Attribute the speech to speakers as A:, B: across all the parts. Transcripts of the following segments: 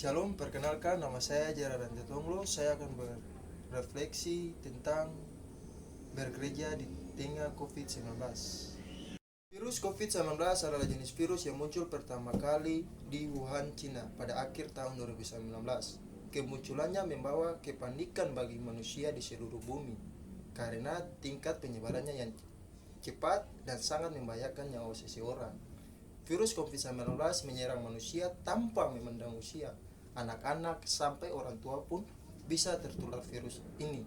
A: Shalom, perkenalkan nama saya Gerard Tonglo. Saya akan berefleksi tentang bergereja di tengah COVID-19. Virus COVID-19 adalah jenis virus yang muncul pertama kali di Wuhan, Cina pada akhir tahun 2019. Kemunculannya membawa kepanikan bagi manusia di seluruh bumi karena tingkat penyebarannya yang cepat dan sangat membahayakan nyawa seseorang. Virus COVID-19 menyerang manusia tanpa memandang usia. Anak-anak sampai orang tua pun bisa tertular virus ini.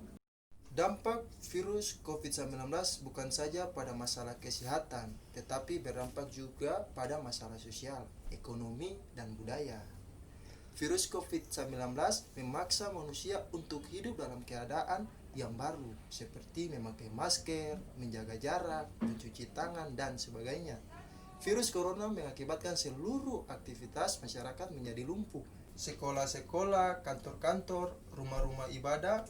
A: Dampak virus COVID-19 bukan saja pada masalah kesehatan, tetapi berdampak juga pada masalah sosial, ekonomi, dan budaya. Virus COVID-19 memaksa manusia untuk hidup dalam keadaan yang baru, seperti memakai masker, menjaga jarak, mencuci tangan, dan sebagainya. Virus corona mengakibatkan seluruh aktivitas masyarakat menjadi lumpuh. Sekolah-sekolah, kantor-kantor, rumah-rumah ibadah,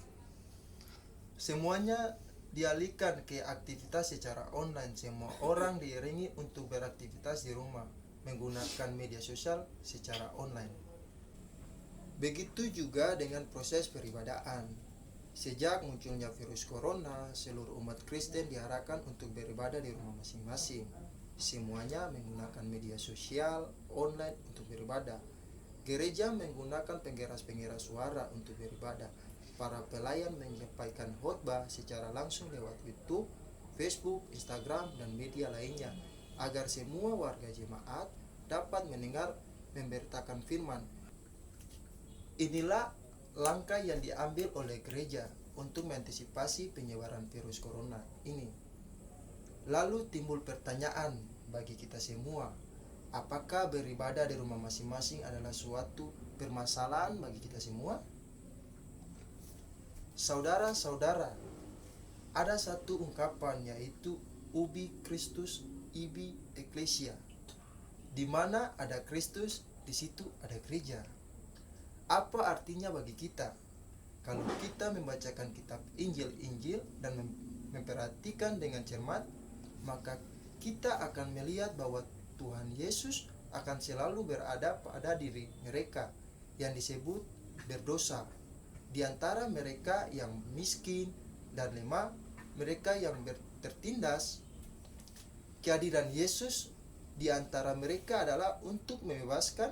A: semuanya dialihkan ke aktivitas secara online. Semua orang diiringi untuk beraktivitas di rumah, menggunakan media sosial secara online. Begitu juga dengan proses peribadahan. Sejak munculnya virus corona, seluruh umat Kristen diarahkan untuk beribadah di rumah masing-masing. Semuanya menggunakan media sosial online untuk beribadah. Gereja menggunakan penggeras-penggeras suara untuk beribadah. Para pelayan menyampaikan khotbah secara langsung lewat YouTube, Facebook, Instagram, dan media lainnya agar semua warga jemaat dapat mendengar memberitakan firman. Inilah langkah yang diambil oleh gereja untuk mengantisipasi penyebaran virus corona ini. Lalu timbul pertanyaan bagi kita semua, apakah beribadah di rumah masing-masing adalah suatu permasalahan bagi kita semua? Saudara-saudara, ada satu ungkapan yaitu ubi Christus ibi ecclesia. Di mana ada Kristus, di situ ada gereja. Apa artinya bagi kita? Kalau kita membacakan kitab Injil dan memperhatikan dengan cermat, maka kita akan melihat bahwa Tuhan Yesus akan selalu berada pada diri mereka yang disebut berdosa, di antara mereka yang miskin dan lemah, mereka yang tertindas. Kehadiran Yesus di antara mereka adalah untuk membebaskan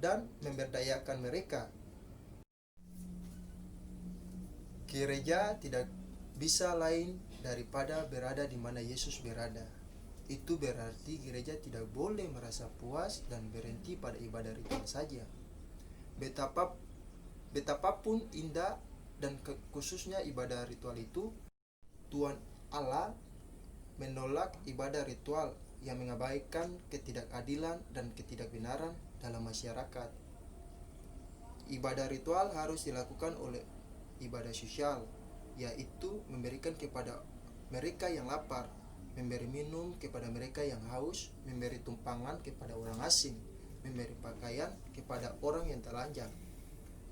A: dan memberdayakan mereka. Gereja tidak bisa lain daripada berada di mana Yesus berada. Itu berarti gereja tidak boleh merasa puas dan berhenti pada ibadah ritual saja. Betapapun indah dan khususnya ibadah ritual itu, Tuhan Allah menolak ibadah ritual yang mengabaikan ketidakadilan dan ketidakbenaran dalam masyarakat. Ibadah ritual harus dilakukan oleh ibadah sosial, yaitu memberikan kepada mereka yang lapar, memberi minum kepada mereka yang haus, memberi tumpangan kepada orang asing, memberi pakaian kepada orang yang telanjang,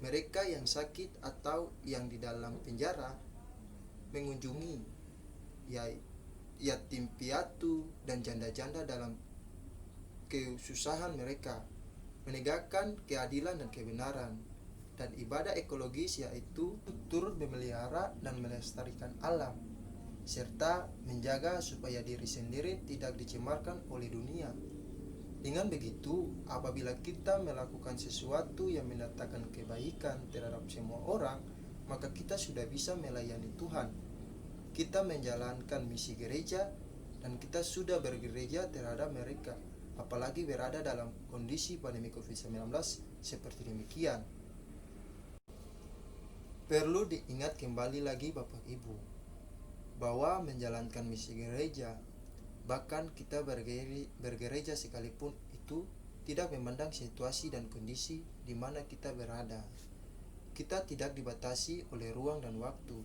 A: mereka yang sakit atau yang di dalam penjara, mengunjungi yatim piatu dan janda-janda dalam kesusahan mereka, menegakkan keadilan dan kebenaran, dan ibadah ekologis yaitu turut memelihara dan melestarikan alam, serta menjaga supaya diri sendiri tidak dicemarkan oleh dunia. Dengan begitu, apabila kita melakukan sesuatu yang mendatangkan kebaikan terhadap semua orang, maka kita sudah bisa melayani Tuhan. Kita menjalankan misi gereja dan kita sudah bergereja terhadap mereka, apalagi berada dalam kondisi pandemi COVID-19 seperti demikian. Perlu diingat kembali lagi Bapak Ibu, bahwa menjalankan misi gereja, bahkan kita bergereja sekalipun, itu tidak memandang situasi dan kondisi di mana kita berada. Kita tidak dibatasi oleh ruang dan waktu,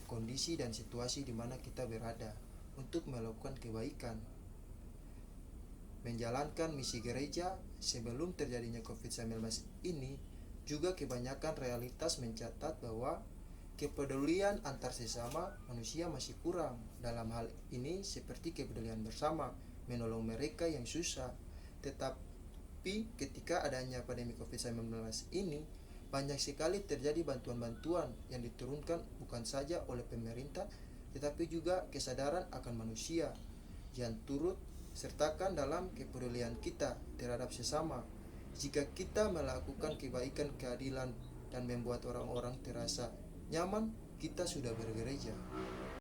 A: kondisi dan situasi di mana kita berada untuk melakukan kebaikan. Menjalankan misi gereja sebelum terjadinya COVID-19 ini juga kebanyakan realitas mencatat bahwa kepedulian antar sesama manusia masih kurang. Dalam hal ini seperti kepedulian bersama, menolong mereka yang susah, Tapi ketika adanya pandemi COVID-19 ini, banyak sekali terjadi bantuan-bantuan yang diturunkan bukan saja oleh pemerintah, tetapi juga kesadaran akan manusia yang turut sertakan dalam kepedulian kita terhadap sesama. Jika kita melakukan kebaikan, keadilan, dan membuat orang-orang terasa nyaman, kita sudah bergereja.